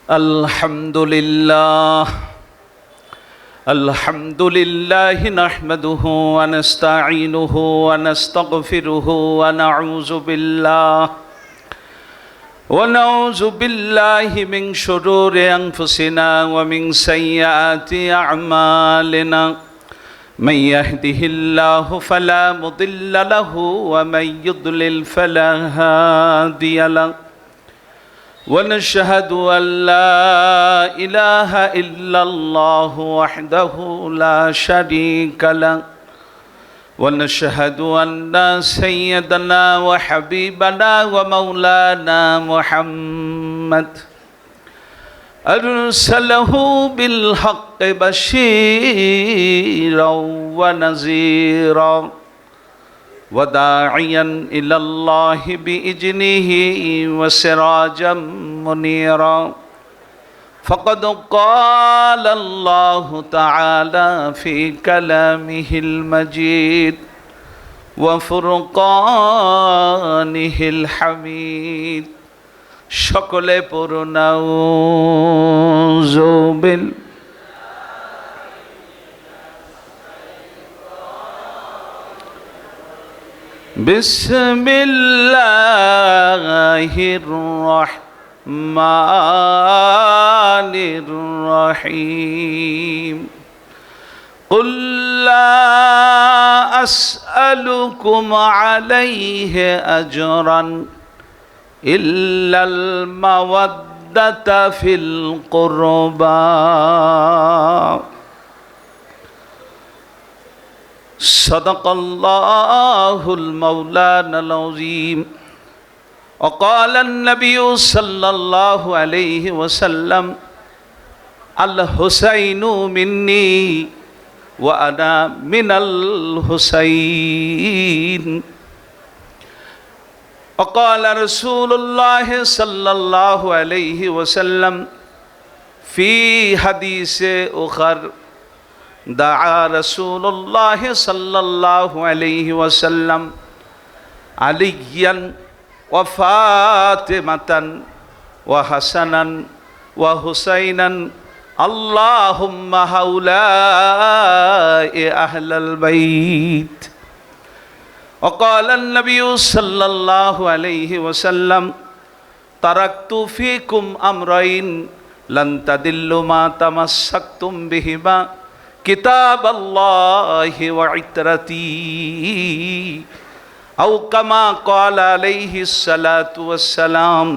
Alhamdulillah nahmaduhu wa nasta'inuhu wa nastaghfiruhu wa na'udzu billahi min shururi anfusina wa min sayyiati a'malina. Man yahdihillahu fala mudilla lahu wa man yudlil fala hadiya lahu. ونشهد أن لا إله إلا الله وحده لا شريك له ونشهد أن سيدنا وحبيبنا ومولانا محمد أرسله بالحق بشيرا ونذيرا وداعيا إلى الله بإذنه وسراجا منيرا. فقد قال الله تعالى في كلامه المجيد وفرقانه الحميد. সকলে পড়ুন আউযু বিল বিসমিল্লাহির রহমানির রহিম। কুল লা আসআলুকুম আলাইহি আজরান ইল্লাল মাওয়াদ্দাতা feel কুরবা। সাদাকাল্লাহুল মাওলানাল আযীম। وقال النبي صلى الله عليه وسلم الحسين مني وأنا من الحسين. وقال رسول الله صلى الله عليه وسلم في حديث آخر دعا رسول الله صلى الله عليه وسلم عليا وفاطمة وحسنا وحسينا اللهم هؤلاء أهل البيت. وقال النبي صلى الله عليه وسلم تركت فيكم أمرين لن تضلوا ما تمسكتم بهما كتاب الله وعترتي أو كما قال عليه الصلاة والسلام.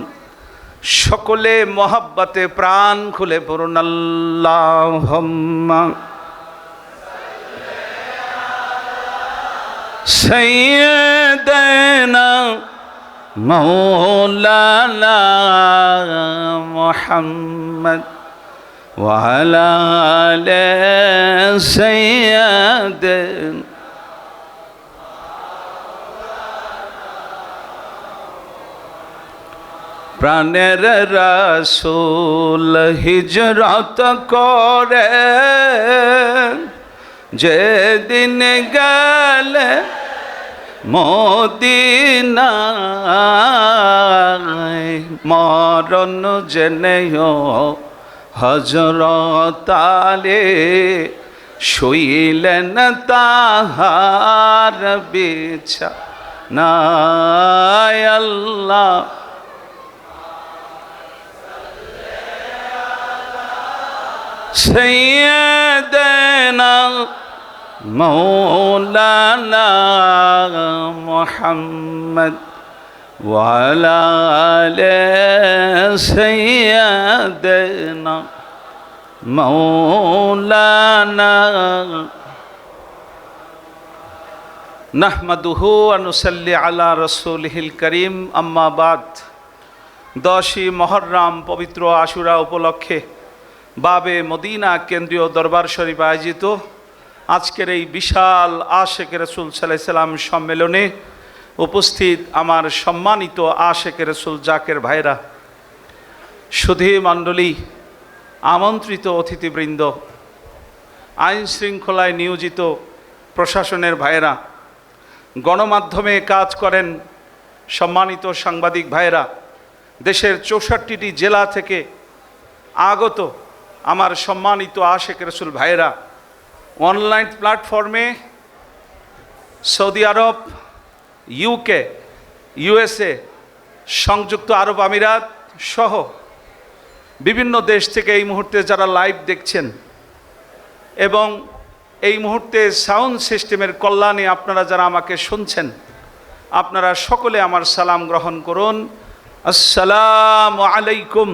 সকলে মহব্বতে প্রাণ খুলে পড়ুন আল্লাহুম্মা সাইয়্যিদানা মাওলানা মুহাম্মদ ওয়া আলা আলি সাইয়্যিদিনা প্রাণের রাসূল হিজরত করে যেদিন গেলে মদিনায় মরণ জেনেও হযরত আলী শুইলেন তাহার বিছানায়। আল্লাহ سيدنا مولانا محمد وعلى آل سيدنا مولانا نحمده ونصلي على رسوله الكريم أما بعد. 10ই মুহররম পবিত্র আশুরা উপলক্ষে বাবে মদিনা কেন্দ্রীয় দরবার শরীফ আয়োজিত আজকের এই বিশাল আশেক রাসূল সাল্লাল্লাহু আলাইহি সাল্লাম সম্মেলনে উপস্থিত আমার সম্মানিত আশেক রাসূল জাকের ভাইরা, সুধী মণ্ডলী, আমন্ত্রিত অতিথিবৃন্দ, আইন শৃঙ্খলায় নিয়োজিত প্রশাসনের ভাইরা, গণমাধ্যমে কাজ করেন সম্মানিত সাংবাদিক ভাইরা, দেশের 64টি জেলা থেকে আগত আমার সম্মানিত আশেক রাসূল ভাইরা, অনলাইন প্ল্যাটফর্মে সৌদি আরব, ইউকে, ইউএসএ, সংযুক্ত আরব আমিরাত সহ বিভিন্ন দেশ থেকে এই মুহূর্তে যারা লাইভ দেখছেন এবং এই মুহূর্তে সাউন্ড সিস্টেমের কল্যাণে আপনারা যারা আমাকে শুনছেন, আপনারা সকলে আমার সালাম গ্রহণ করুন। আসসালামু আলাইকুম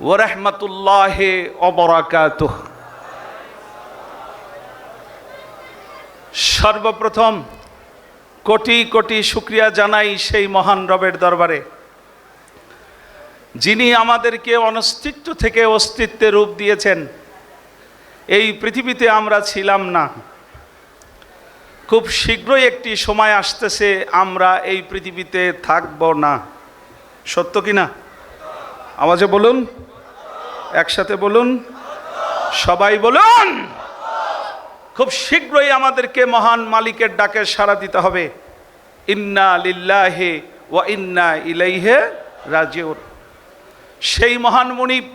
ওয়া রাহমাতুল্লাহি ওয়া বারাকাতুহু। সর্বপ্রথম কোটি কোটি শুকরিয়া জানাই সেই মহান রবের দরবারে, যিনি আমাদেরকে অনস্তিত্ব থেকে অস্তিত্বে রূপ দিয়েছেন। এই পৃথিবীতে আমরা ছিলাম না, খুব শীঘ্রই একটি সময় আসতেছে আমরা এই পৃথিবীতে থাকব না। সত্য কি না? আওয়াজে বলুন, একসাথে বলুন, সবাই বলুন। খুব শীঘ্রই আমাদেরকে মহান মালিকের ডাকে সাড়া দিতে হবে। ইন্না লিল্লাহি ওয়া ইন্না ইলাইহি রাজিউন। সেই মহান মুনিব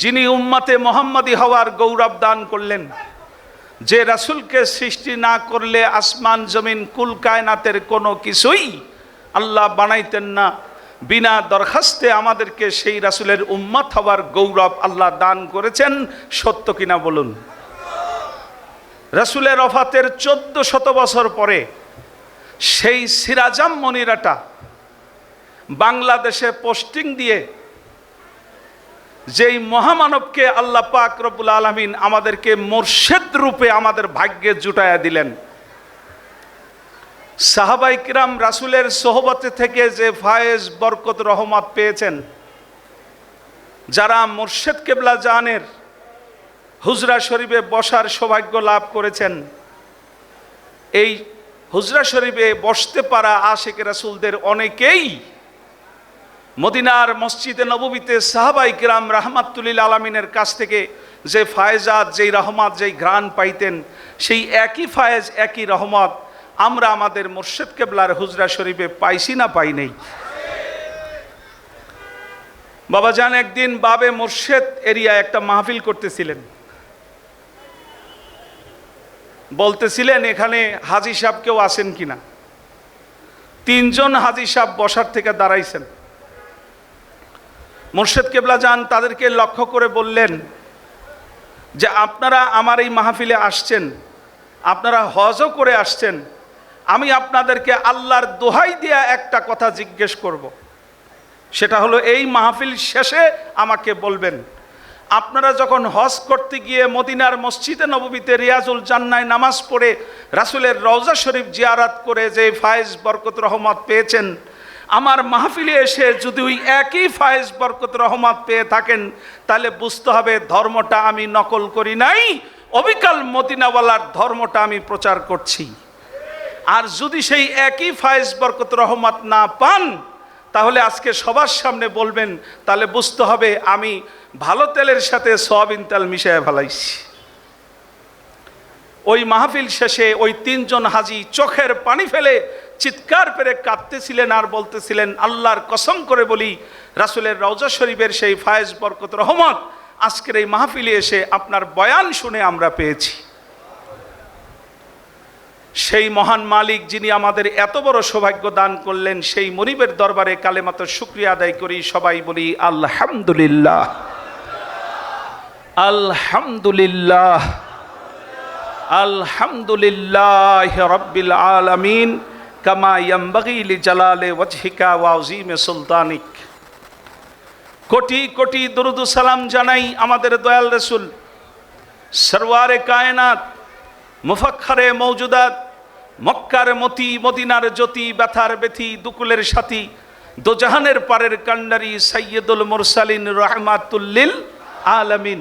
যিনি উম্মতে মুহাম্মাদি হওয়ার গৌরব দান করলেন, যে রাসূলকে সৃষ্টি না করলে আসমান জমিন কুল কায়নাতের কোনো কিছুই আল্লাহ বানাইতেন না। বিনা দরখাস্তে আমাদেরকে সেই রাসূলের উম্মত হওয়ার গৌরব আল্লাহ দান করেছেন। সত্য কিনা বলুন। রাসূলের ওফাতের 1400 বছর পরে সেই সিরাজাম মনিরাটা বাংলাদেশে পোস্টিং দিয়ে যেই মহামানবকে আল্লাহ পাক রব্বুল আলামিন আমাদেরকে মুর্শিদ রূপে আমাদের ভাগ্যে জুটায়া দিলেন। সাহাবায়ে কিরাম রাসূলের সোহবতে থেকে যে ফায়েজ বরকত রহমত পেয়েছেন, যারা মুর্শিদ কেবলা জানের হুজরা শরীফে বসার সৌভাগ্য লাভ করেছেন, এই হুজরা শরীফে বসতে পারা আশিক রাসূলদের অনেকেই মদিনার মসজিদে নববীতে সাহাবায়ে কিরাম রাহমাতুল্লিল আলামিনের কাছ থেকে যে ফায়েজাত, যেই রহমত, যেই ঘ্রাণ পাইতেন, সেই একই ফায়েজ, একই রহমত আমরা আমাদের মুর্শিদ কেবলার হুজরা শরীফে পাইছি না পাই নেই? বাবা জান একদিন বাবে মুর্শিদ এরিয়া একটা মাহফিল করতেছিলেন, বলতেছিলেন এখানে হাজী সাহেব কেউ আছেন কিনা। 3 জন হাজী সাহেব বসার থেকে দাঁড়াইছেন। মুর্শিদ কেবলা জান তাদেরকে লক্ষ্য করে বললেন যে আপনারা আমার এই মাহফিলে আসছেন, আপনারা হজও করে আসছেন, আমি আপনাদেরকে আল্লাহর দোহাই দিয়া একটা কথা জিজ্ঞেস করব। সেটা হলো, এই মাহফিল শেষে আমাকে বলবেন, আপনারা যখন হজ করতে গিয়ে মদিনার মসজিদে নববীতে রিয়াজুল জান্নায় নামাজ পড়ে রাসূলের রওজা শরীফ জিয়ারত করে যে ফায়েজ বরকত রহমত পেয়েছেন, আমার মাহফিলে এসে যদি ওই একই ফায়েজ বরকত রহমত পেয়ে থাকেন, তাহলে বুঝতে হবে ধর্মটা আমি নকল করি নাই, অবিকাল মদিনাওয়ালার ধর্মটা আমি প্রচার করছি। আর যদি সেই একই ফায়েজ বরকত রহমত না পান, তাহলে আজকে সবার সামনে বলবেন, তাহলে বুঝতে হবে আমি ভালো তেলের সাথে সয়াবিন তেল মিশিয়ে ফেলাইছি। ওই মাহফিল শেষে ওই 3 জন হাজী চোখের পানি ফেলে চিৎকার করে কাঁদতেছিলেন আর বলতেছিলেন, আল্লাহর কসম করে বলি, রাসূলের রওজা শরীফের সেই ফায়েজ বরকত রহমত আজকের এই মাহফিলে এসে আপনার বয়ান শুনে আমরা পেয়েছি। সেই মহান মালিক যিনি আমাদের এত বড় সৌভাগ্য দান করলেন, সেই মুনিবের দরবারে কালেমাত শুকরিয়া আদায় করি। সবাই বলি আলহামদুলিল্লাহ, আলহামদুলিল্লাহ, আলহামদুলিল্লাহ রাব্বিল আলামিন কামা ইয়ানবাগি লিজালালি ওয়াজহিকা ওয়া আযীমি সুলতানিক। কোটি কোটি দরুদ ও সালাম জানাই আমাদের দয়াল রাসূল সরওয়ারে কায়নাত, মুফাক্খরে মওজুদাত, মক্কার মতি, মদিনার জ্যোতি, ব্যথার ব্যথি, দুকুলের সাথী, দোজাহানের পারের কান্ডারি, সাইয়্যিদুল মুরসালিন, রাহমাতুল লিল আলামিন,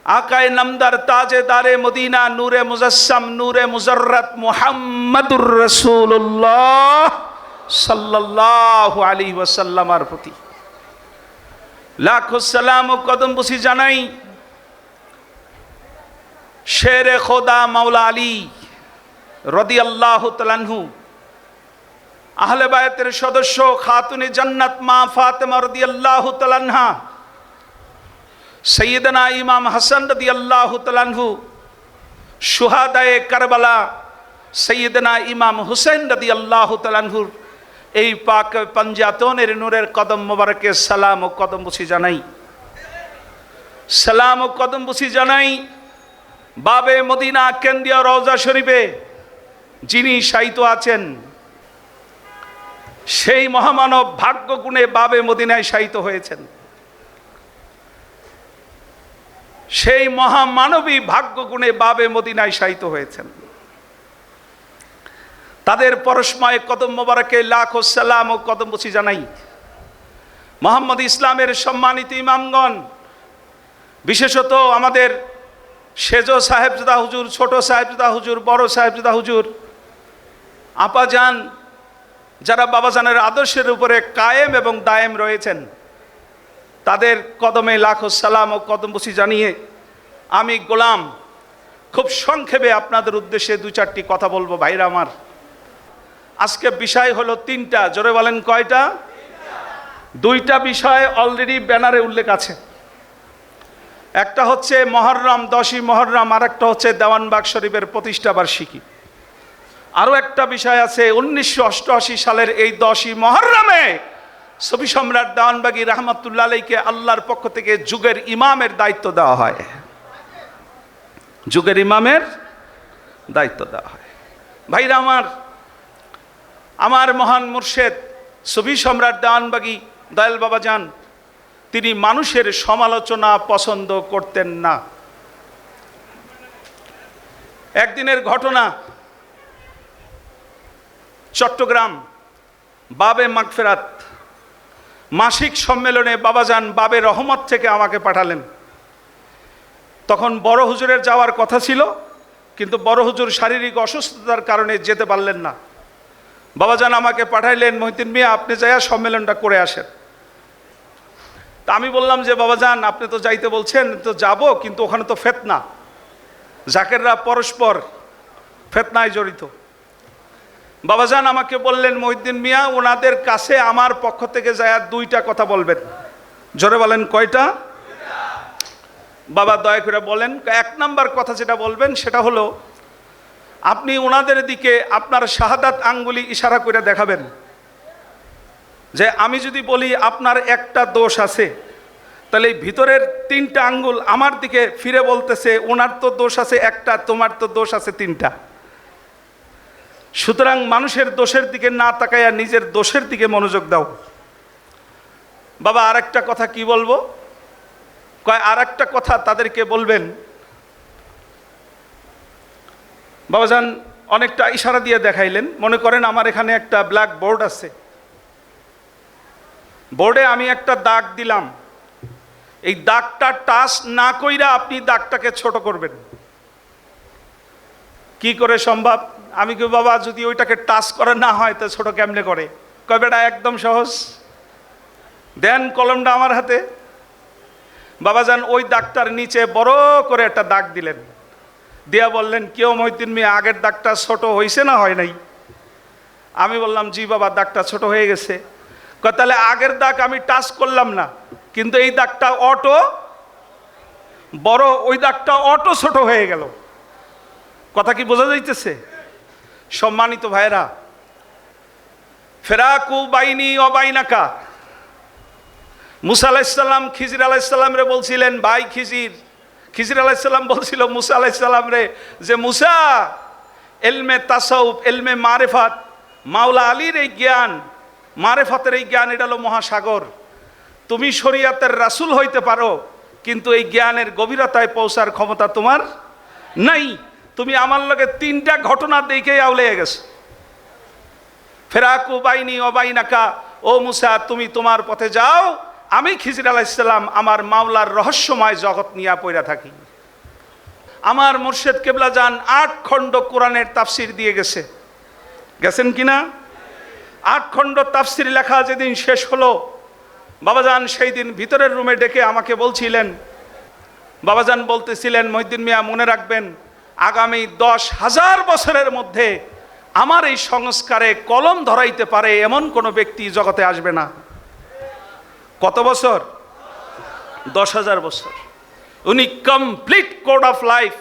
আকায়ে নামদার, তাজেদারে মদিনা, নূরে মুজাসসাম, নূরে মুজাররাত, মুহাম্মাদুর রাসূলুল্লাহ সাল্লাল্লাহু আলাইহি ওয়াসাল্লামের প্রতি লাখো সালাম ও কদম বুসি জানাই। শেরে খোদা মাওলা আলী রাদিয়াল্লাহু তাআলা আনহু, আহলে বায়তের সদস্য খাতুনে জান্নাত মা ফাতেমা রাদিয়াল্লাহু তাআলা আনহা, সৈয়দনা ইমাম হাসান রাদিয়াল্লাহু তাআলা আনহু, শুহাদায়ে কারবালা সৈয়দনা ইমাম হুসেন রাদিয়াল্লাহু তাআলা আনহুর এই পাক পাঞ্জাতনের নূরের কদম মোবারকে সালাম ও কদম বুছি জানাই। সালাম ও কদম বুছি জানাই বাবে মদিনা কেন্দ্রীয় রওজা শরীফে যিনি শায়িত আছেন, সেই মহামানব ভাগ্য গুণে বাবে মদিনায় শায়িত হয়েছেন। সেই মহামানবী ভাগ্য গুণে বাবে মদিনায় শায়িত হয়েছেন। তাদের পরশময় কদম মোবারকে লাখো সালাম ও কদম বুছি জানাই। মোহাম্মদ ইসলামের সম্মানিত ইমামগণ, বিশেষত আমাদের সেজ সাহেবজাদা হুজুর, ছোট সাহেবজাদা হুজুর, বড় সাহেবজাদা হুজুর, আপাজান, যারা বাবাজানের আদর্শের উপরে কায়েম এবং দায়েম রয়েছেন, তাদের কদমে লাখো সালাম ও কদম বুছি জানিয়ে আমি গোলাম খুব সংক্ষেপে আপনাদের উদ্দেশ্যে দু চারটি কথা বলবো। ভাইরা আমার, আজকে বিষয় হলো তিনটা। জোরে বলেন কয়টা? দুইটা বিষয় অলরেডি ব্যানারে উল্লেখ আছে। একটা হচ্ছে মহররম, 10ই মহররম, আর একটা হচ্ছে দেওয়ানবাগ শরীফের প্রতিষ্ঠা বার্ষিকী। আরও একটা বিষয় আছে, 1988 সালের এই 10ই মহররমে সুফি সম্রাট দেওয়ানবাগী রহমাতুল্লাহ আলাইহিকে আল্লাহর পক্ষ থেকে যুগের ইমামের দায়িত্ব দেওয়া হয়। যুগের ইমামের দায়িত্ব দেওয়া হয়। ভাইরা আমার মহান মুর্শেদ সুফি সম্রাট দেওয়ানবাগী দয়াল বাবা যান, তিনি মানুষের সমালোচনা পছন্দ করতেন না। একদিনের ঘটনা, চট্টগ্রাম বাবে মাগফিরাত মাসিক সম্মেলনে বাবাজান বাবে রহমত থেকে আমাকে পাঠালেন। তখন বড় হুজুরের যাওয়ার কথা ছিল, কিন্তু বড় হুজুর শারীরিক অসুস্থতার কারণে যেতে পারলেন না। বাবাজান আমাকে পাঠাইলেন, মহিউদ্দিন মিয়া আপনি যাইয়া সম্মেলনটা করে আসেন। তা আমি বললাম যে বাবাজান আপনি তো যাইতে বলছেন, তো যাব, কিন্তু ওখানে তো ফেতনা, জাকেররা পরস্পর ফেতনায় জড়িত। বাবাজান আমাকে বললেন, মহিউদ্দিন মিয়া ওনাদের কাছে আমার পক্ষ থেকে যায়া দুইটা কথা বলবেন। জোরে বলেন কয়টা? বাবা দয়া করে বলেন। 1 নাম্বার কথা যেটা বলবেন সেটা হলো, আপনি ওনাদের দিকে আপনার শাহাদাত আঙ্গুলি ইশারা করে দেখাবেন যে আমি যদি বলি আপনার একটা দোষ আছে, তাহলে এই ভিতরের 3টা আঙ্গুল আমার দিকে ফিরে বলতেছে ওনার তো দোষ আছে একটা, তোমার তো দোষ আছে 3টা। সুতরাং মানুষের দোষের দিকে না তাকাইয়া নিজের দোষের দিকে মনোযোগ দাও। বাবা আরেকটা কথা কি বলবো? আরেকটা কথা তাদেরকে বলবেন। বাবাজান অনেকটা ইশারা দিয়ে দেখাইলেন। মনে করেন আমার এখানে একটা ব্ল্যাক বোর্ড আছে, বোর্ডে আমি একটা দাগ দিলাম, এই দাগটা টাচ না কইরা আপনি দাগটাকে ছোট করবেন। কি করে সম্ভব? আমি কি বাবা যদি ওইটাকে টাচ করা না হয় তো ছোট কেমনে করে? কয় বেটা একদম সহজ, দেন কলমটা আমার হাতে। বাবাজান ওই দাগটার নিচে বড় করে একটা দাগ দিলেন, দিয়া বললেন, কেউ মহিউদ্দিন মিয়া আগের দাগটা ছোট হয়েছে না হয় নাই? আমি বললাম জি বাবা দাগটা ছোট হয়ে গেছে। তাহলে আগের দাগ আমি টাচ করলাম না, কিন্তু এই দাগটা অটো বড়, ওই দাগটা অটো ছোট হয়ে গেল। কথা কি বোঝা যাইতেছে? সম্মানিত ভাইরা, ফেরাকু বাইনি ও বাইনাকা, মুসা আলাইহিসসালাম খিজির আলাইহিসসালাম রে বলছিলেন, ভাই খিজির আলাইহিসসালাম বলছিল মুসা আলাইহিসসালাম রে যে মুসা, এলমে তাসাউফ, এলমে মারেফাত, মাওলা আলীর এই জ্ঞান, মারেফাতের এই জ্ঞান, এটা হলো মহাসাগর। তুমি শরীয়তের রাসূল হইতে পারো, কিন্তু এই জ্ঞানের গভীরতায় পৌঁছার ক্ষমতা তোমার নাই। তুমি আমার লগে 3টা ঘটনা দেখেই আউলে গেছো। ফেরাকু বাইনি ও বাইনাকা, ও মুসা তুমি তোমার পথে যাও, আমি খিজির আলাইহিসসালাম আমার মাওলার রহস্যময় জগৎ নিয়ে পড়া থাকি। আমার মুর্শেদ কেবলা যান 8 খণ্ড কোরআনের তাফসির দিয়ে গেছেন কিনা? 8 খণ্ড তাফসির লেখা যেদিন শেষ হলো, বাবাজান সেই দিন ভিতরের রুমে ডেকে আমাকে বলছিলেন, বাবাজান বলতেছিলেন, মহিউদ্দিন মিয়া মনে রাখবেন, আগামী 10,000 বছরের মধ্যে আমার এই সংস্কারে কলম ধরাইতে পারে এমন কোনো ব্যক্তি জগতে আসবে না। কত বছর? 10,000 বছর। উনি কমপ্লিট কোড অফ লাইফ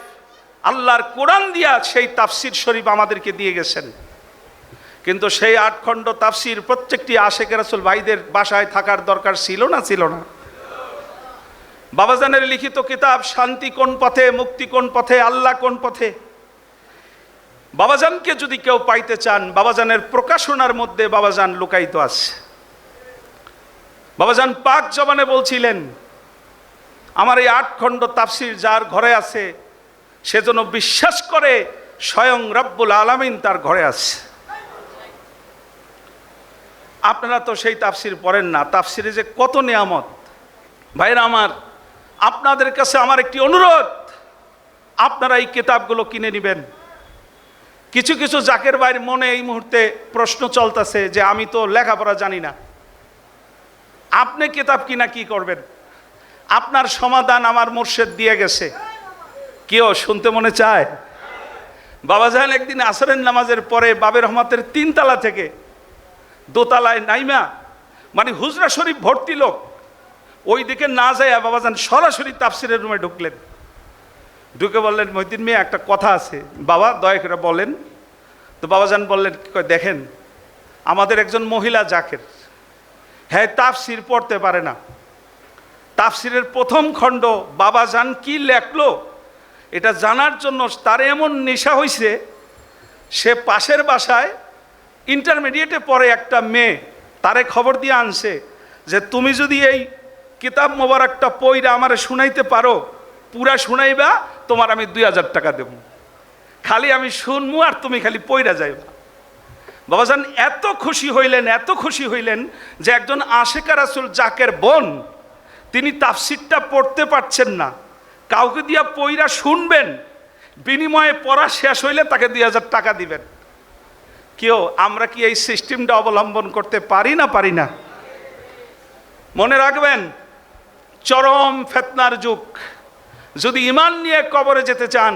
আল্লাহর কোরআন দিয়া সেই তাফসির শরীফ আমাদেরকে দিয়ে গেছেন। কিন্তু সেই 8 খণ্ড তাফসির প্রত্যেকটি আশেকের রাসূল ভাইদের বাসায় থাকার দরকার ছিল না? ছিল না? বাবাজানের লিখিত কিতাব শান্তি কোন পথে, মুক্তি কোন পথে, আল্লাহ কোন পথে, বাবাজানকে যদি কেউ পাইতে চান, বাবাজানের প্রকাশনার মধ্যে বাবাজান লুকায়িত আছে। বাবাজান পাক জবানে বলছিলেন, আমার এই 8 খণ্ড তাফসির যার ঘরে আছে সেজন্য বিশ্বাস করে স্বয়ং রব্বুল আলামিন তার ঘরে আছে। আপনারা তো সেই তাফসির পড়েন না, তাফসিরে যে কত নিয়ামত। ভাইরা আমার, আপনাদের কাছে আমার একটি অনুরোধ, আপনারা এই কিতাবগুলো কিনে নেবেন। কিছু কিছু জাকের ভাইয়ের মনে এই মুহূর্তে প্রশ্ন চলতেছে যে আমি তো লেখাপড়া জানি না, আপনি কিতাব কিনা কি করবেন? আপনার সমাধান আমার মুর্শিদ দিয়ে গেছে। কেউ শুনতে মনে চায়? বাবাজান একদিন আসরের নামাজের পরে বাবে রহমতের 3 তলা থেকে দোতলায় নাইমা, মানে হুজরা শরীফ ভর্তি লোক, ওই দিকে না যায় বাবাজান সরাসরি তাফসিরের রুমে ঢুকলেন। ঢুকে বললেন, মহিউদ্দিন মিয়া একটা কথা আছে বাবা, দয়া করে বলেন। তো বাবাজান বললেন, দেখেন আমাদের একজন মহিলা জাকের, হ্যাঁ তাফসির পড়তে পারে না। তাফসিরের প্রথম খণ্ড বাবাজান কি লেখলো এটা জানার জন্য তার এমন নেশা হয়েছে, সে পাশের বাসায় ইন্টারমিডিয়েটে পড়ে একটা মেয়ে, তারে খবর দিয়ে আনছে যে তুমি যদি এই কিতাব মোবারকটা পইরা আমারে শুনাইতে পারো, পুরা শুনাইবা, তোমার আমি 2000 টাকা দেব, খালি আমি শুনবো আর তুমি খালি পইরা যাইবা। বাবাজান এত খুশি হইলেন, এত খুশি হইলেন যে একজন আশেকা রাসূল জাকের বোন, তিনি তাফসিরটা পড়তে পারছেন না, কাউকে দিয়া পইরা শুনবেন, বিনিময়ে পড়া শেষ হইলে তাকে 2000 টাকা দিবেন। কেউ আমরা কি এই সিস্টেমটা অবলম্বন করতে পারি না? পারি না? মনে রাখবেন, চরম ফিতনার যুগ। যদি ঈমান নিয়ে কবরে যেতে চান,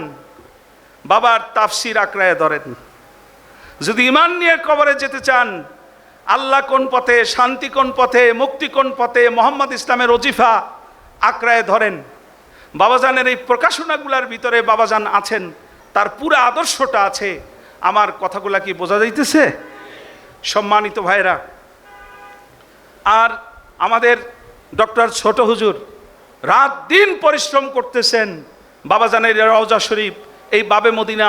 বাবার তাফসির আঁকড়ায় ধরেন। যদি ঈমান নিয়ে কবরে যেতে চান, আল্লাহ কোন পথে, শান্তি কোন পথে, মুক্তি কোন পথে, মোহাম্মদ ইসলামের ওজিফা আঁকড়ায় ধরেন। বাবাজানের এই প্রকাশনাগুলার ভিতরে বাবাজান আছেন, তার পুরো আদর্শটা আছে। আমার কথাগুলা কি বোঝা যাইতেছে? সম্মানিত ভাইরা, আর আমাদের ডক্টর ছোট হুজুর রাত দিন পরিশ্রম করতেছেন বাবাজানের রওজা শরীফ, এই বাবে মদিনা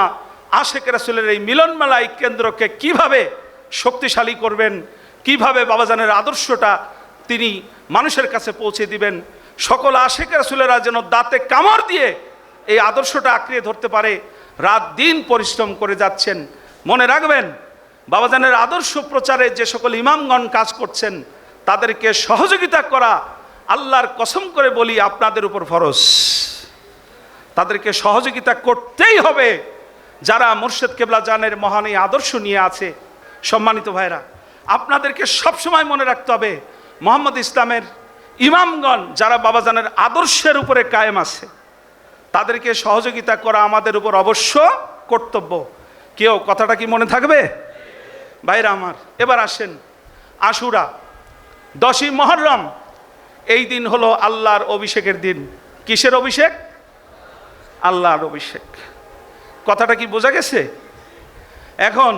আশেকে রাসূলের এই মিলনমেলা এই কেন্দ্রকে কিভাবে শক্তিশালী করবেন, কিভাবে বাবাজানের আদর্শটা তিনি মানুষের কাছে পৌঁছে দিবেন, সকল আশেকে রাসূলেরা যেন দাঁতে কামড় দিয়ে এই আদর্শটা আঁকড়িয়ে ধরতে পারে, রাত দিন পরিশ্রম করে যাচ্ছেন। মনে রাখবেন, বাবাজানের আদর্শ প্রচারে যে সকল ইমামগণ কাজ করছেন, তাদেরকে সহযোগিতা করা আল্লাহর কসম করে বলি আপনাদের উপর ফরজ। তাদেরকে সহযোগিতা করতেই হবে যারা মুর্শিদ কেবলা জানের মহান এই আদর্শ নিয়ে আছে। সম্মানিত ভাইরা, আপনাদেরকে সবসময় মনে রাখতে হবে, মোহাম্মদ ইসলামের ইমামগণ যারা বাবাজানের আদর্শের উপরে কায়েম আছে, তাদেরকে সহযোগিতা করা আমাদের উপর অবশ্য কর্তব্য। কেউ কথাটা কি মনে থাকবে? ভাইরা আমার, এবার আসেন আশুরা, 10ই মুহররম, এই দিন হলো আল্লাহর অভিষেকের দিন। কিসের অভিষেক? আল্লাহর অভিষেক। কথাটা কি বোঝা গেছে? এখন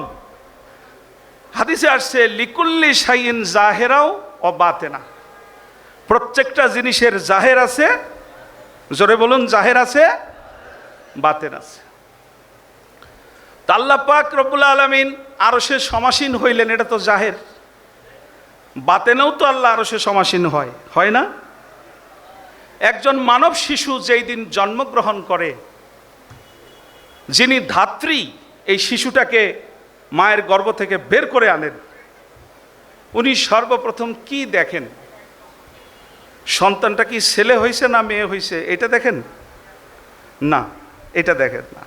হাদিসে আসছে লিকুল্লি শাইইন জাহেরাও ও বাতেনা, প্রত্যেকটা জিনিসের জাহের আছে, জোরে বলুন, জাহের আছে, বাতেন আছে। আল্লাহ পাক রব্বুল আলামিন আরশে সমাসীন হইলেন, এটা তো জাহের। বাতেনেও তো আল্লাহ আরশে সমাসীন হয়, হয় না? একজন মানব শিশু যেই দিন জন্মগ্রহণ করে, যিনি ধাত্রী এই শিশুটাকে মায়ের গর্ভ থেকে বের করে আনেন, উনি সর্বপ্রথম কি দেখেন? সন্তানটা কি ছেলে হয়েছে না মেয়ে হয়েছে এটা দেখেন না? এটা দেখেন না।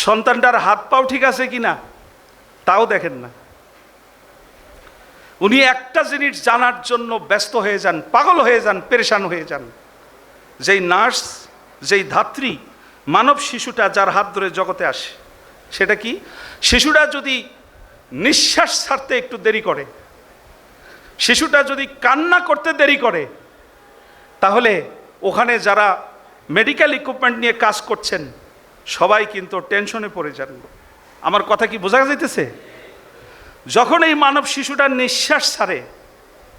সন্তানটার হাত পাও ঠিক আছে কিনা তাও দেখেন না। উনি একটা জিনিস জানার জন্য ব্যস্ত হয়ে যান, পাগল হয়ে যান, পেরেশান হয়ে যান, যেই নার্স, যেই ধাত্রী মানব শিশুটা যার হাত ধরে জগতে আসে, সেটা কি? শিশুটা যদি নিঃশ্বাস ছাড়তে একটু দেরি করে, শিশুটা যদি কান্না করতে দেরি করে, তাহলে ওখানে যারা মেডিকেল ইকুইপমেন্ট নিয়ে কাজ করছেন সবাই কিন্তু টেনশনে পড়ে যান। আমার কথা কি বোঝা যাইতেছে? যখন এই মানব শিশুটার নিঃশ্বাস ছাড়ে,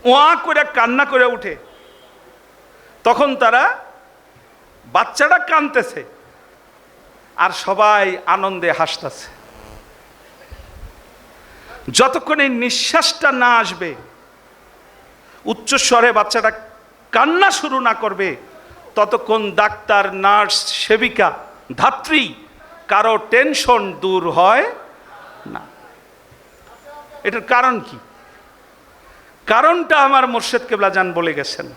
ওয়া করে কান্না করে উঠে, তখন তারা বাচ্চাটা কাঁদতেছে আর সবাই আনন্দে হাসতেছে। যতক্ষণ এই নিঃশ্বাসটা না আসবে, উচ্চস্বরে বাচ্চাটা কান্না শুরু না করবে, ততক্ষণ ডাক্তার, নার্স, সেবিকা, ধাত্রী কারো টেনশন দূর হয় না। এটার কারণ কি? কারণটা আমার মুর্শেদ কেবলা জান বলে গেছেন।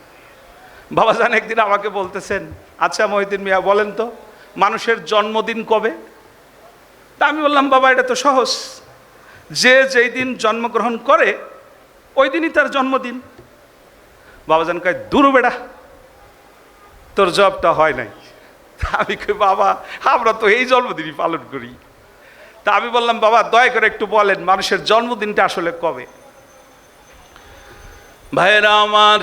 বাবাজান একদিন আমাকে বলতেছেন, আচ্ছা মহিউদ্দিন মিয়া বলেন তো মানুষের জন্মদিন কবে? তা আমি বললাম, বাবা এটা তো সহজ, যে যেই দিন জন্মগ্রহণ করে ওই দিনই তার জন্মদিন। বাবাজান কয়, দূর বেড়া, তোর জবটা হয় নাই। আমি কই, বাবা আমরা তো এই জন্মদিনই পালন করি। তা আমি বললাম, বাবা দয়া করে একটু বলেন মানুষের জন্মদিনটা আসলে কবে? ভাইয়েরা আমার,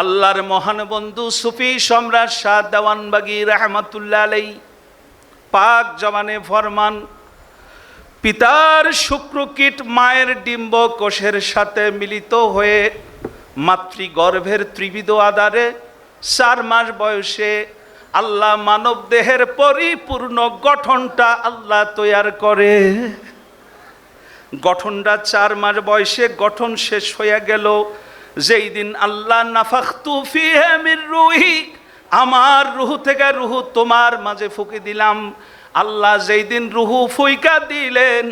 আল্লাহর মহান বন্ধু সুফি সম্রাট শাহ দেওয়ানবাগী রহমাতুল্লাহ আলাইহি পাক জবানে ফরমান, পিতার শুক্রকীট মায়ের ডিম্ব কোষের সাথে মিলিত হয়ে মাতৃগর্ভের ত্রিবিধ আধারে 4 মাস বয়সে আল্লাহ মানব দেহের পরিপূর্ণ গঠনটা আল্লাহ তৈয়ার করে। গঠনটা 4 মাস বয়সে গঠন শেষ হয়ে গেল যেই দিন আল্লাহ নাফাখতু ফিহি মির রূহি, আমার রুহ থেকে রুহ তোমার মাঝে ফুঁকে দিলাম। আল্লাহ যেই দিন রুহু ফুইকা দিলেন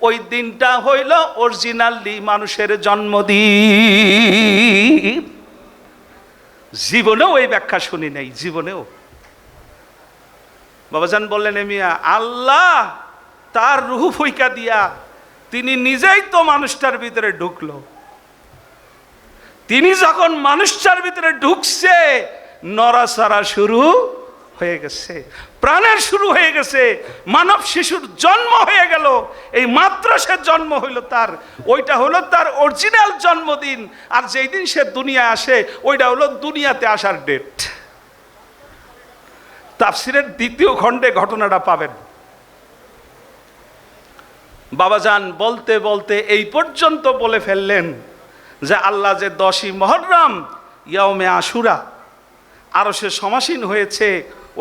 ওই দিনটা হইল অরিজিনালি মানুষের জন্মদিন। জীবনেও এই ব্যাখ্যা শুনি নাই, জীবনেও। বাবাজান বললেন, মিয়া আল্লাহ তার রুহু ফুইকা দিয়া তিনি নিজেই তো মানুষটার ভিতরে ঢুকলো। তিনি যখন মানুষটার ভিতরে ঢুকছে নড়াচড়া শুরু হয়ে গেছে, প্রাণের শুরু হয়ে গেছে, মানব শিশুর জন্ম হয়ে গেল। এই মাত্র সে জন্ম হইল তার, ওইটা হলো তার অরিজিনাল জন্মদিন। আর যেই দিন সে দুনিয়ায় আসে ওইটা হলো দুনিয়াতে আসার ডেট। তাফসিরের 2য় খণ্ডে ঘটনাটা পাবেন। বাবাজান বলতে বলতে এই পর্যন্ত বলে ফেললেন যে আল্লাহ যে 10ই মুহররম ইয়াউমে আশুরা আরশে সমাসীন হয়েছে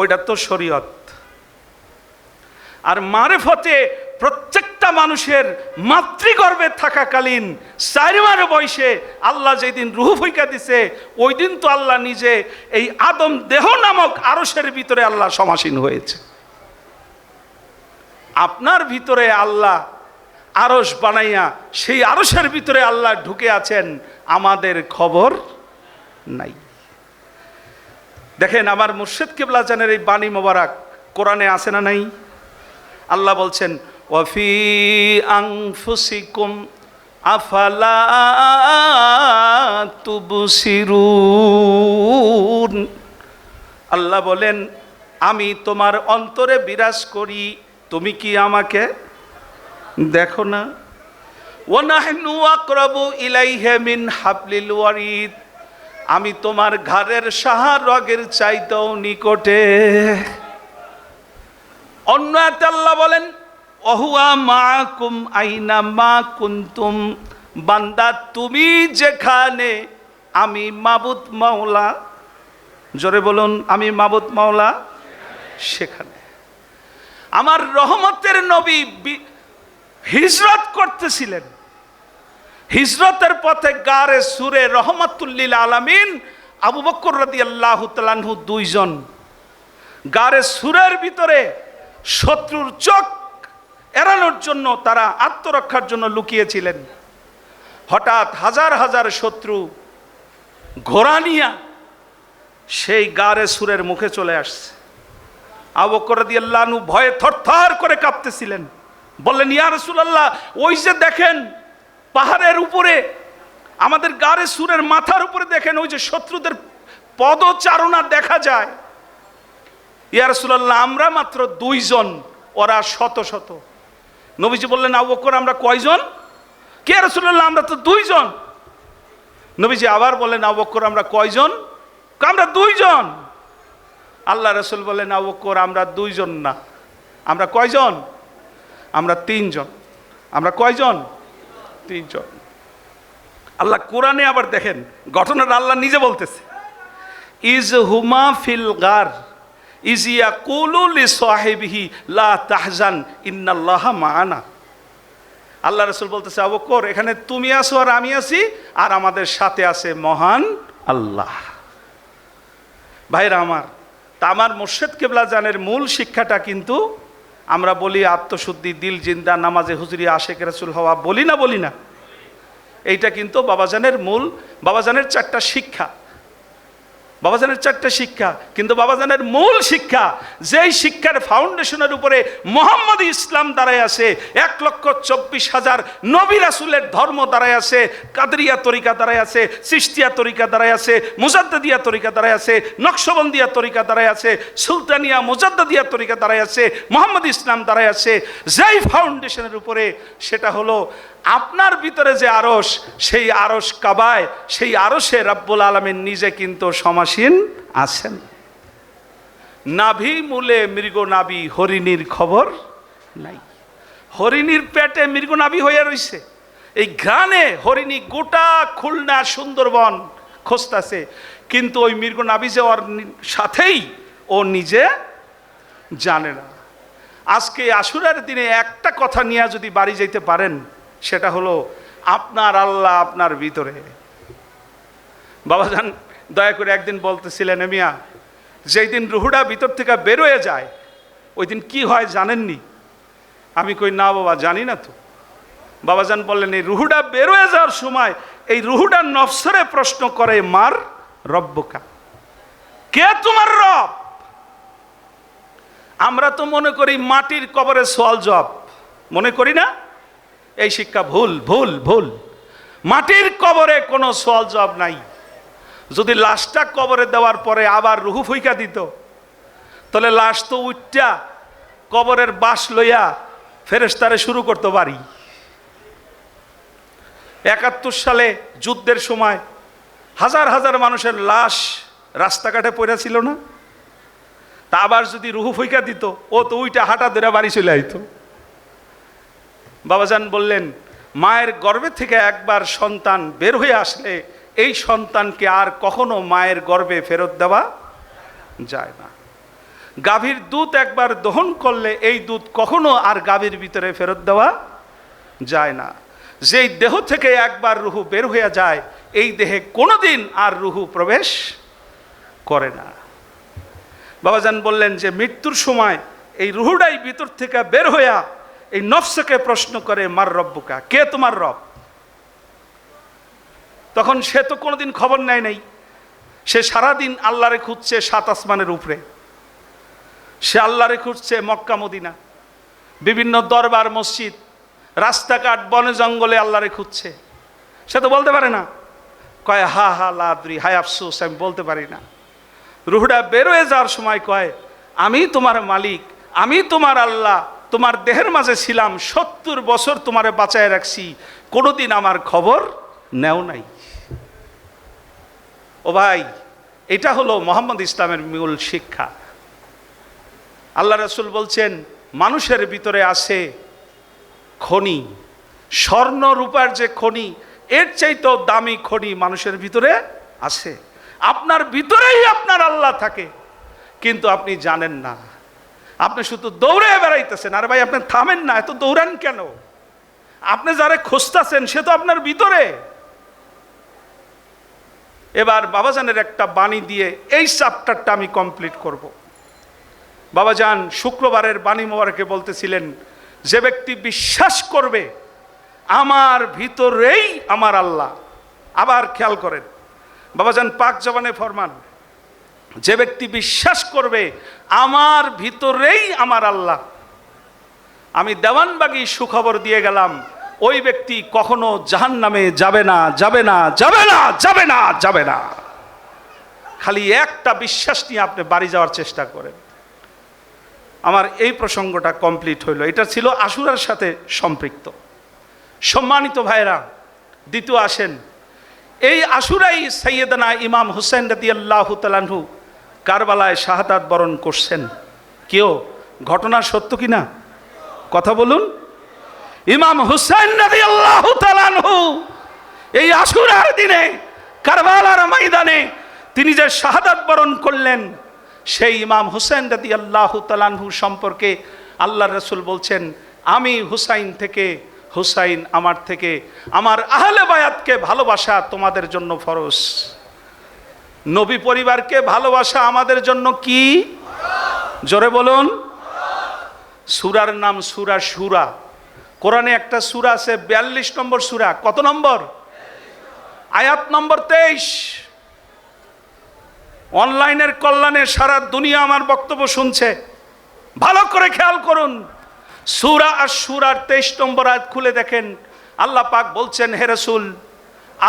ওইটা তো শরীয়ত। আর মারেফতে প্রত্যেকটা মানুষের মাতৃগর্ভে থাকাকালীন 4 মাস বয়সে আল্লাহ যেদিন রুহ ফুঁকা দিছে ওই দিন তো আল্লাহ নিজে এই আদম দেহ নামক আরশের ভিতরে আল্লাহ সমাসীন হয়েছে। আপনার ভিতরে আল্লাহ আরশ বানাইয়া সেই আরশের ভিতরে আল্লাহ ঢুকে আছেন, আমাদের খবর নাই। দেখেন আমার মুর্শিদ কিবলা জানের এই বাণী মোবারক কোরআনে আছে না নাই? আল্লাহ বলছেন, ওয়াফি আনফুসিকুম আফালা তুবসিরুন। আল্লাহ বলেন, আমি তোমার অন্তরে বিরাজ করি, তুমি কি আমাকে দেখো না? ওয়ানাহনু আকরাবু ইলাইহি মিন হাবলিল ওয়ারিদ, আমি তোমার ঘাড়ের সাহার রগের চাইতেও নিকটে। অন্য আয়াতে আল্লাহ বলেন, ওহুয়া মাকুম আইনা মা কুনতুম, বান্দা তুমি যেখানে আমি মাবুদ মাওলা, জোরে বলুন, আমি মাবুদ মাওলা সেখানে। আমার রহমতের নবী হিজরত করতেছিলেন, হিজরতের পথে গারে সুরে রহমাতুল্লিল আলামিন আবু বকর রাদিয়াল্লাহু তাআলা আনহু 2 জন গারে সুরের ভিতরে শত্রুর চোখ এড়ানোর জন্য তারা আত্মরক্ষার জন্য লুকিয়েছিলেন। হঠাৎ হাজার হাজার শত্রু ঘোড়া নিয়ে সেই গারে সুরের মুখে চলে আসছে। আবু বকর রাদিয়াল্লাহু আনহু ভয়ে থরথর করে কাঁপতেছিলেন। বললেন, ইয়া রাসূলুল্লাহ, ওই যে দেখেন পাহাড়ের উপরে, আমাদের গারে সুরের মাথার উপরে দেখেন ওই যে শত্রুদের পদচারণা দেখা যায়। ইয়া রাসূলুল্লাহ, আমরা মাত্র 2 জন, ওরা শত শত। নবীজি বললেন, আবু বকর আমরা কয়জন? কে রাসূলুল্লাহ, আমরা তো 2 জন। নবীজি আবার বললেন, আবু বকর আমরা কয়জন? আমরা দুইজন। আল্লাহ রাসূল বলেন, আবু বকর আমরা দুইজন না, আমরা কয়জন? আমরা তিনজন। আমরা কয়জন? তিনজন। আল্লাহ কোরআনে আবার দেখেন ঘটনাটা আল্লাহ নিজে বলতেছে, ইজ হুমা ফিল গার ইজ ইয়াকুলু লিসাহিবিহি লা তাহজান ইন্নাল্লাহা মাআনা। আল্লাহ রাসূল বলতেছে, আবু বকর এখানে তুমি আছো আর আমি আছি, আর আমাদের সাথে আছে মহান আল্লাহ। ভাইরা আমার, তা আমার মুর্শিদ কিবলা জানের মূল শিক্ষাটা কিন্তু আমরা বলি আত্মশুদ্ধি, দিল জিন্দা, নামাজে হুজুরি, আশেক রাসূল হওয়া, বলি না? এইটা কিন্তু বাবাজানের মূল, বাবাজানের 4টা শিক্ষা, বাবাজানের 4টা শিক্ষা। কিন্তু বাবাজানের মূল শিক্ষা, যেই শিক্ষার ফাউন্ডেশনের উপরে মোহাম্মদ ইসলাম দাঁড়ায় আছে, 1,24,000 নবী রাসূলের ধর্ম দাঁড়ায় আছে, কাদরিয়া তরিকা দাঁড়ায় আছে, চিশতিয়া তরিকা দাঁড়ায় আছে, মুজাদ্দিদিয়া তরিকা দাঁড়ায় আছে, নকশবন্দিয়া তরিকা দাঁড়ায় আছে, সুলতানিয়া মুজাদ্দিদিয়া তরিকা দাঁড়ায় আছে, মোহাম্মদ ইসলাম দাঁড়ায় আছে, যেই ফাউন্ডেশনের উপরে, সেটা হলো আপনার ভিতরে যে আরশ, সেই আরশ কাবায়, সেই আরশে রব্বুল আলামিন নিজে কিন্তু সমাসীন আছেন। নাভি মূলে মৃগ নাভি, হরিণীর খবর নাই। হরিণীর পেটে মৃগ নাভি হয়ে রইছে, এই ঘ্রাণে হরিণী গোটা খুলনা সুন্দরবন খুঁজতেছে, কিন্তু ওই মৃগ নাভি যে ওর সাথেই ও নিজে জানে না। আজকে আশুরার দিনে একটা কথা নিয়ে যদি বাড়ি যেতে পারেন, সেটা হলো আপনার আল্লাহ আপনার ভিতরে। বাবাজান দয়া করে একদিন বলতেছিলেন, মিয়া যেই দিন রুহুটা ভিতর থেকে বের হয়ে যায়, ওই দিন কি হয় জানেননি? আমি কই না বাবা, জানি না তো। বাবাজান বললেন, এই রুহুটা বের হয়ে যাওয়ার সময় এই রুহুটা নফসরে প্রশ্ন করে, মার রব্বকা, কে তোমার রব? আমরা তো মনে করি মাটির কবরে সওয়াল জবাব, মনে করি না? এই শিক্ষা ভুল, ভুল, ভুল। মাটির কবরে কোনো সওয়াল জবাব নাই। যদি লাশটা কবরে দেওয়ার পরে আবার রুহু ফুইকা দিত, তাহলে লাশ তো উঠটা কবরের বাস লইয়া ফেরেশতারে শুরু করতে পারি। 71 সালে যুদ্ধের সময় হাজার হাজার মানুষের লাশ রাস্তাঘাটে পড়ে ছিল না? তা আবার যদি রুহু ফুইকা দিত, ও তো উইটা হাঁটা ধরে বাড়ি চলে আইতো। বাবাজান বললেন, মায়ের গর্ভে থেকে একবার সন্তান বের হয়ে আসলে এই সন্তানকে আর কখনো মায়ের গর্ভে ফেরত দেওয়া যায় না। গাভীর দুধ একবার দহন করলে এই দুধ কখনো আর গাভীর ভিতরে ফেরত দেওয়া যায় না। যেই দেহ থেকে একবার রুহু বের হয়ে যায়, এই দেহে কোনোদিন আর রুহু প্রবেশ করে না। বাবাজান বললেন যে মৃত্যুর সময় এই রুহুটাই ভিতর থেকে বের হইয়া এই নফসকে প্রশ্ন করে, মার রব্বুকা, কে তোমার রব? তখন সে তো কোনোদিন খবর নেয় নাই। সে সারাদিন আল্লাহরে খুঁজছে 7 আসমানের উপরে, সে আল্লাহরে খুঁজছে মক্কা মদিনা, বিভিন্ন দরবার মসজিদ, রাস্তাঘাট, বনে জঙ্গলে আল্লাহরে খুঁজছে। সে তো বলতে পারে না, কয় হা হা লাদ্রি, হায় আফসোস, আমি বলতে পারি না। রুহুটা বেরোয় যাওয়ার সময় কয়, আমি তোমার মালিক, আমি তোমার আল্লাহ, তোমার দেহের মাঝে ছিলাম, 70 বছর তোমারে বাঁচায় রাখছি, কোনোদিন আমার খবর নেও নাই। ও ভাই, এটা হলো মোহাম্মদ ইসলামের মূল শিক্ষা। আল্লাহ রাসূল বলছেন, মানুষের ভিতরে আছে খনি, স্বর্ণ রূপার যে খনি, এর চাইতেও দামি খনি মানুষের ভিতরে আছে। আপনার ভিতরেই আপনার আল্লাহ থাকে, কিন্তু আপনি জানেন না। আপনি শুধু দৌড়ে বেড়াইতেছেন। আর ভাই, আপনি থামেন না, এত দৌড়ান কেন? আপনি যারা খুঁজতেছেন সে তো আপনার ভিতরে। এবার বাবাজানের একটা বাণী দিয়ে এই চ্যাপ্টারটা আমি কমপ্লিট করব। বাবাজান শুক্রবারের বাণী মোবারকে বলতেছিলেন, যে ব্যক্তি বিশ্বাস করবে আমার ভিতরেই আমার আল্লাহ। আবার খেয়াল করেন, বাবাজান পাক জবানে ফরমান, যে ব্যক্তি বিশ্বাস করবে আমার ভিতরেই আমার আল্লাহ, আমি দেওয়ানবাগী সুখবর দিয়ে গেলাম, ওই ব্যক্তি কখনো জাহান্নামে যাবে না, যাবে না, যাবে না, যাবে না, যাবে না। খালি একটা বিশ্বাস নিয়ে আপনি বাড়ি যাওয়ার চেষ্টা করেন। আমার এই প্রসঙ্গটা কমপ্লিট হইল। এটা ছিল আশুরার সাথে সম্পৃক্ত। সম্মানিত ভাইরা, দ্বিতীয় আসেন, এই আশুরাই সাইয়েদনা ইমাম হুসাইন রাদিয়াল্লাহু তাআলা আনহু কারবালায় শাহাদাত বরণ করছেন। কেউ ঘটনা সত্য কিনা কথা বলুন। ইমাম হুসাইন রাদিয়াল্লাহু তাআলা আনহু এই আশুরার দিনে কারবালার ময়দানে তিনি যে শাহাদাত বরণ করলেন, সেই ইমাম হুসাইন রাদিয়াল্লাহু তাআলা আনহু সম্পর্কে আল্লাহর রাসূল বলছেন, আমি হুসাইন থেকে, হুসাইন আমার থেকে, আমার আহলে বায়াতকে ভালোবাসা তোমাদের জন্য ফরজ। নবী পরিবারকে ভালোবাসা আমাদের জন্য কি? জোরে বলুন। সূরার নাম সূরা শুরা। কোরআনে একটা সূরা আছে 42 নম্বর সূরা। কত নম্বর? আয়াত নম্বর 23। অনলাইনের কল্যাণে সারা দুনিয়া আমার বক্তব্য শুনছে, ভালো করে খেয়াল করুন। সূরা আশ-শুরার 23 নম্বর আয়াত খুলে দেখেন। আল্লাহ পাক বলছেন, হে রাসূল,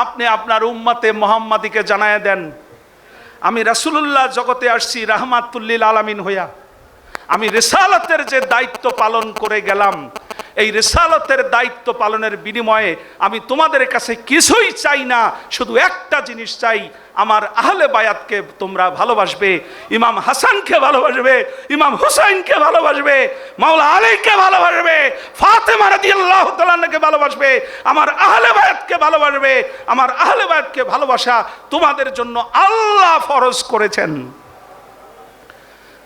আপনি আপনার উম্মতে মুহাম্মাদিকে জানায়া দেন, আমি রাসূলুল্লাহ জগতে আসছি রাহমাতুল লিল আলামিন হইয়া। আমি রিসালাতের যে দায়িত্ব পালন করে গেলাম, এই রিসালাতের দায়িত্ব পালনের বিনিময়ে আমি তোমাদের কাছে কিছুই চাই না, শুধু একটা জিনিস চাই, আমার আহলে বায়াতকে তোমরা ভালোবাসবে, ইমাম হাসানকে ভালোবাসবে, ইমাম হুসাইনকে ভালোবাসবে, মাওলা আলীকে ভালোবাসবে, ফাতেমা রাদিয়াল্লাহু তাআলা আনহাকে ভালোবাসবে, আমার আহলে বায়াতকে ভালোবাসবে। আমার আহলে বায়াতকে ভালোবাসা তোমাদের জন্য আল্লাহ ফরজ করেছেন।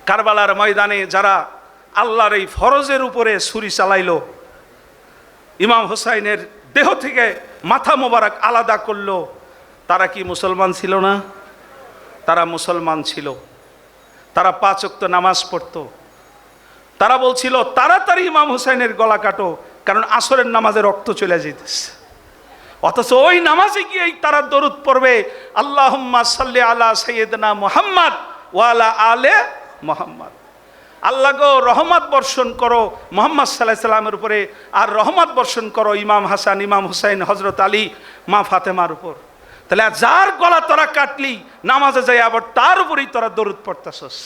কারবালার ময়দানে যারা আল্লাহর এই ফরজের উপরে ছুরি চালাইলো, ইমাম হুসাইনের দেহ থেকে মাথা মোবারক আলাদা করলো, তারা কি মুসলমান ছিল না? তারা মুসলমান ছিল। তারা 5 ওয়াক্ত নামাজ পড়তো। তারা বলছিল তাড়াতাড়ি ইমাম হুসাইনের গলা কাটো, কারণ আসরের নামাজে রক্ত চলে যেতেছে। অথচ ওই নামাজে গিয়েই তারা দরুদ পড়বে, আল্লাহুম্মা সাল্লি আলা সাইয়্যিদিনা মুহাম্মদ ওয়া আলা আলে মুহাম্মদ। আল্লাহ গো রহমত বর্ষণ করো মুহাম্মদ সাল্লাল্লাহু আলাইহি সাল্লামের উপরে, আর রহমত বর্ষণ করো ইমাম হাসান, ইমাম হুসাইন, হযরত আলী, মা ফাতেমার উপর। তাহলে যার গলা তোরা কাটলি নামাজে যাই আবার তার উপরেই তোরা দরুদ পড়তাছস।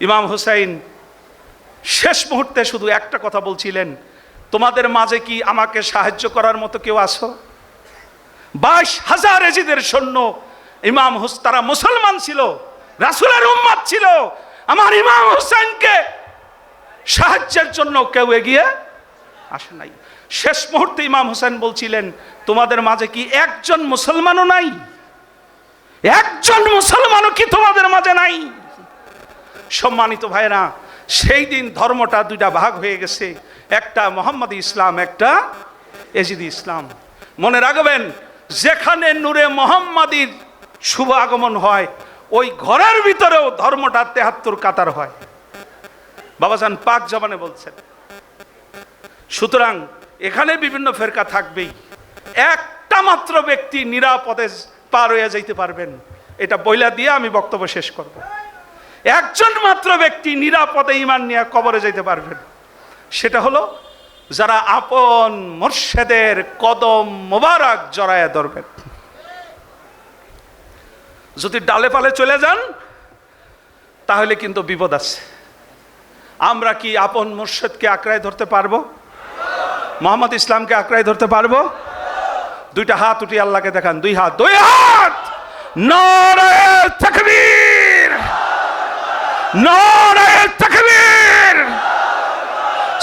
ইমাম হুসাইন শেষ মুহূর্তে শুধু একটা কথা বলছিলেন, তোমাদের মাঝে কি আমাকে সাহায্য করার মতো কেউ আছো? 22,000 এজিদের সৈন্য, ইমাম তারা মুসলমান ছিল, রাসূলের উম্মত ছিল। আমার ইমাম হুসাইনকে সাহায্যের জন্য কেউ এগিয়ে আসে নাই। শেষ মুহূর্তে ইমাম হুসাইন বলছিলেন, তোমাদের মাঝে কি একজন মুসলমানও নাই? একজন মুসলমানও কি তোমাদের মাঝে নাই? সম্মানিত ভাইরা, সেই দিন ধর্মটা দুইটা ভাগ হয়ে গেছে, একটা মোহাম্মদী ইসলাম, একটা এজিদি ইসলাম। মনে রাখবেন, যেখানে নূরে মোহাম্মদীর শুভ আগমন হয়, ওই ঘরের ভিতরেও ধর্মটা 73 কাতার হয়। বাবাজান পাক জবানে বলছেন। সুতরাং এখানে বিভিন্ন ফেরকা থাকবেই, একটা মাত্র ব্যক্তি নিরাপদে পার হয়ে যাইতে পারবেন, এটা বইলা দিয়ে আমি বক্তব্য শেষ করব। একজন মাত্র ব্যক্তি নিরাপদে ঈমান নিয়ে কবরে যাইতে পারবেন, সেটা হলো যারা আপন মুর্শিদের কদম মোবারক জড়ায়া ধরবেন। যদি ডালে পালে চলে যান তাহলে কিন্তু বিপদ আছে। আমরা কি আপন মুর্শিদকে আঁকড়ায় ধরতে পারবো? মোহাম্মদ ইসলামকে আঁকড়ায় ধরতে পারবো? দুইটা হাত উঠিয়ে আল্লাহকে দেখান, দুই হাত, দুই হাত। নারে তাকবীর, নারে তাকবীর।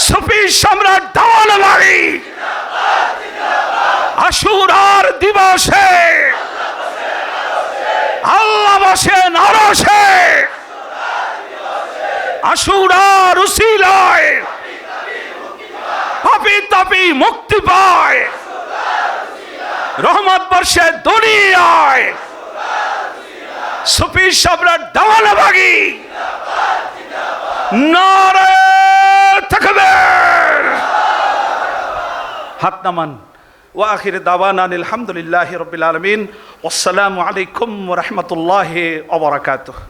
সুফি সম্রাট দাওয়ানবাড়ি আশুরার দিবসে আল্লাহ বসেন আরশে, আশুরার উসিলায় পাপী তাপী মুক্তি পায়, রহমত বর্ষে দুনিয়ায়। সুফি সম্রাট দাওয়ানবাড়ি নারে তাকবীর। হাত নামান। ওয়া আখির দাওয়ানা আলহামদুলিল্লাহি রাব্বিল আলামিন। আসসালামু আলাইকুম ওয়া রাহমাতুল্লাহি ওয়া বারাকাতুহু।